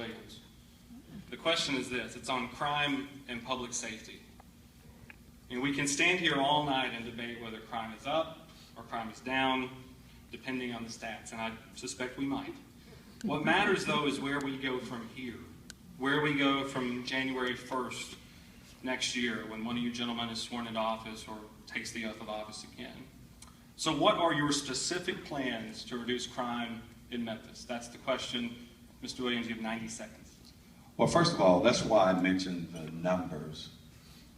Williams. The question is this, it's on crime and public safety. We can stand here all night and debate whether crime is up or crime is down, depending on the stats, and I suspect we might. What matters, though, is where we go from here, where we go from January 1st next year when one of you gentlemen is sworn into office or takes the oath of office again. So what are your specific plans to reduce crime in Memphis? That's the question. Mr. Williams, you have 90 seconds. Well, first of all, that's why I mentioned the numbers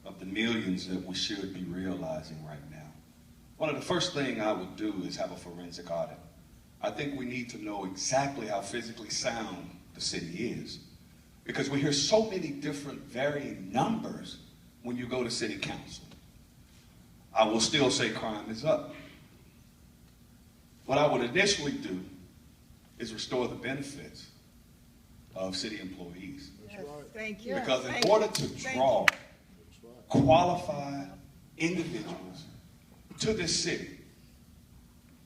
of the millions that we should be realizing right now. One of the first things I would do is have a forensic audit. I think we need to know exactly how physically sound the city is, because we hear so many different varying numbers when you go to city council. I will still say crime is up. What I would initially do is restore the benefits of city employees. Yes, thank you. Because in order to draw qualified individuals to this city,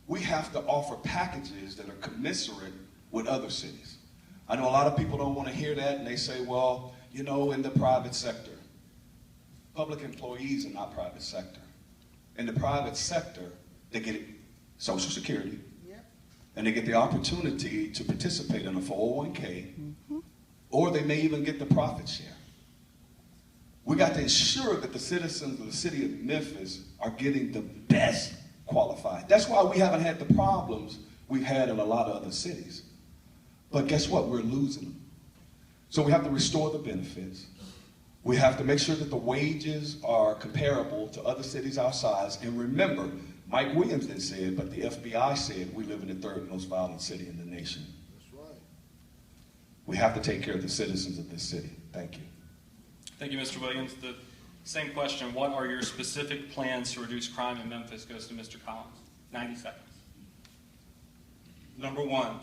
we have to offer packages that are commensurate with other cities. I know a lot of people don't want to hear that, and they say, well, you know, in the private sector, public employees are not private sector. In the private sector, they get Social Security, and they get the opportunity to participate in a 401k, or they may even get the profit share. We got to ensure that the citizens of the city of Memphis are getting the best qualified. That's why we haven't had the problems we've had in a lot of other cities. But guess what? We're losing them. So we have to restore the benefits. We have to make sure that the wages are comparable to other cities our size. And remember, Mike Williams didn't say it, but the FBI said we live in the third most violent city in the nation. That's right. We have to take care of the citizens of this city. Thank you. Thank you, Mr. Williams. The same question, what are your specific plans to reduce crime in Memphis, goes to Mr. Collins. 90 seconds. Number one,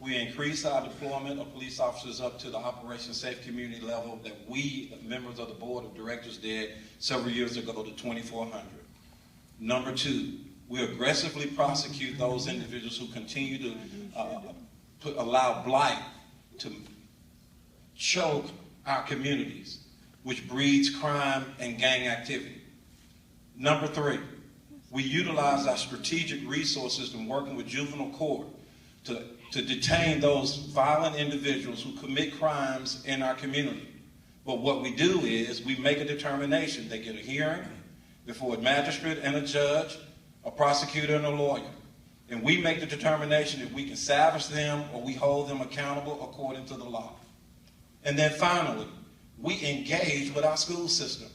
we increase our deployment of police officers up to the Operation Safe Community level that we, the members of the board of directors, did several years ago to 2,400. Number two, we aggressively prosecute those individuals who continue to allow blight to choke our communities, which breeds crime and gang activity. Number three, we utilize our strategic resources in working with juvenile court to detain those violent individuals who commit crimes in our community. But what we do is we make a determination. They get a hearing before a magistrate and a judge, a prosecutor and a lawyer. And we make the determination if we can salvage them or we hold them accountable according to the law. And then finally, we engage with our school system.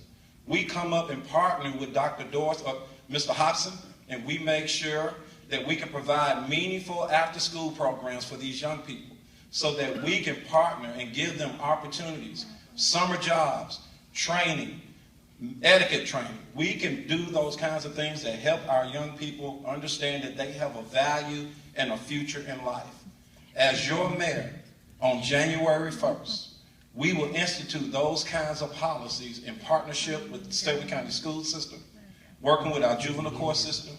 We come up and partner with Dr. Doris or Mr. Hobson, and we make sure that we can provide meaningful after-school programs for these young people so that we can partner and give them opportunities, summer jobs, training, etiquette training. We can do those kinds of things that help our young people understand that they have a value and a future in life. As your mayor, on January 1st, we will institute those kinds of policies in partnership with the Statewide County School System, working with our juvenile court system,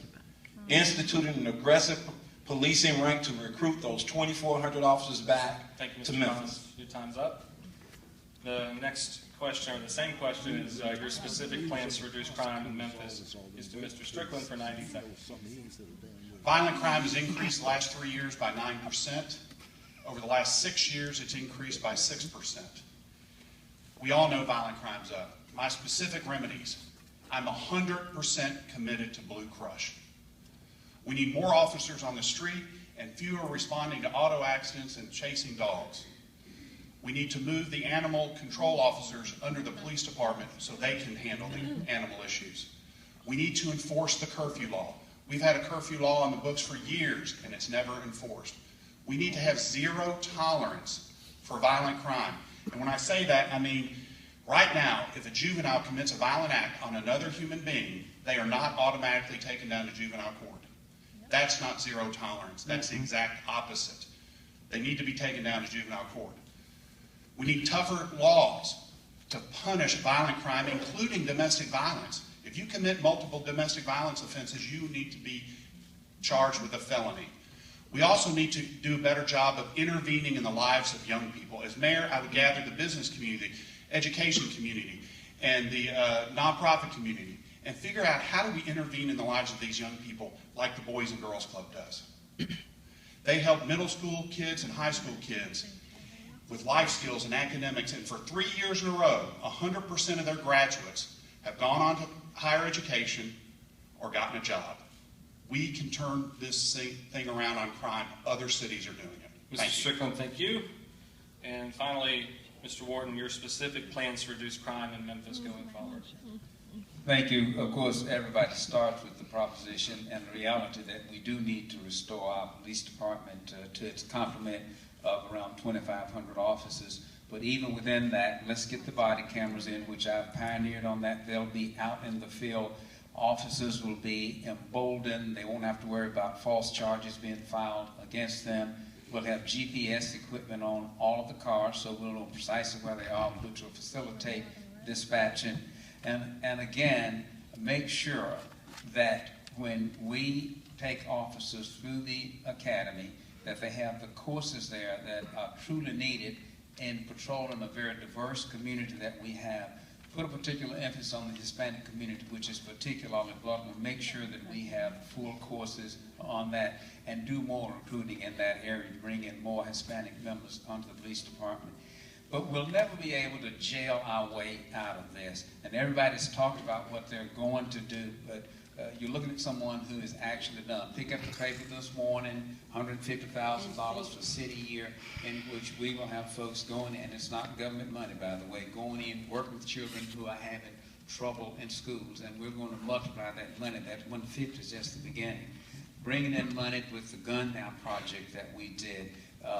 instituting an aggressive policing rank to recruit those 2,400 officers back to Memphis. Collins. Your time's up. The next question, or the same question, is your specific plans to reduce crime in Memphis is to Mr. Strickland for 90 seconds. Violent crime has increased the last 3 years by 9%. Over the last 6 years, it's increased by 6%. We all know violent crime's up. My specific remedies, I'm 100% committed to Blue Crush. We need more officers on the street and fewer responding to auto accidents and chasing dogs. We need to move the animal control officers under the police department so they can handle the animal issues. We need to enforce the curfew law. We've had a curfew law on the books for years and it's never enforced. We need to have zero tolerance for violent crime. And when I say that, I mean, right now, if a juvenile commits a violent act on another human being, they are not automatically taken down to juvenile court. That's not zero tolerance. That's the exact opposite. They need to be taken down to juvenile court. We need tougher laws to punish violent crime, including domestic violence. If you commit multiple domestic violence offenses, you need to be charged with a felony. We also need to do a better job of intervening in the lives of young people. As mayor, I would gather the business community, education community, and the nonprofit community, and figure out how do we intervene in the lives of these young people like the Boys and Girls Club does. They help middle school kids and high school kids with life skills and academics, and for 3 years in a row, 100% of their graduates have gone on to higher education or gotten a job. We can turn this thing around on crime. Other cities are doing it. Mr. Thank you. Strickland, thank you. And finally, Mr. Wharton, your specific plans to reduce crime in Memphis going forward. Thank you. Of course, everybody starts with the proposition and the reality that we do need to restore our police department to its complement of around 2,500 officers. But even within that, let's get the body cameras in, which I've pioneered on that. They'll be out in the field. Officers will be emboldened. They won't have to worry about false charges being filed against them. We'll have GPS equipment on all of the cars, so we'll know precisely where they are, which will facilitate dispatching. And again, make sure that when we take officers through the academy, that they have the courses there that are truly needed in patrolling a very diverse community that we have. Put a particular emphasis on the Hispanic community, which is particularly Baltimore. Make sure that we have full courses on that and do more recruiting in that area to bring in more Hispanic members onto the police department. But we'll never be able to jail our way out of this. And everybody's talked about what they're going to do, but you're looking at someone who has actually done. Pick up the paper this morning, $150,000 for city year, in which we will have folks going, and it's not government money, by the way, going in, working with children who are having trouble in schools, and we're going to multiply that money. That 150 is just the beginning. Bringing in money with the Gun Down project that we did,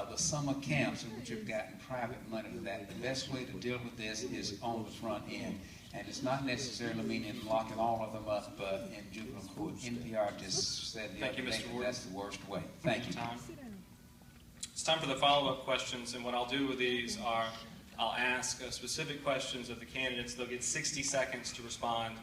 the summer camps in which we've gotten private money for that. The best way to deal with this is on the front end. And it's not necessarily meaning locking all of them up in juvenile court. NPR just said the other day that that's the worst way. Thank you. It's time for the follow-up questions, and what I'll do with these are I'll ask specific questions of the candidates. They'll get 60 seconds to respond,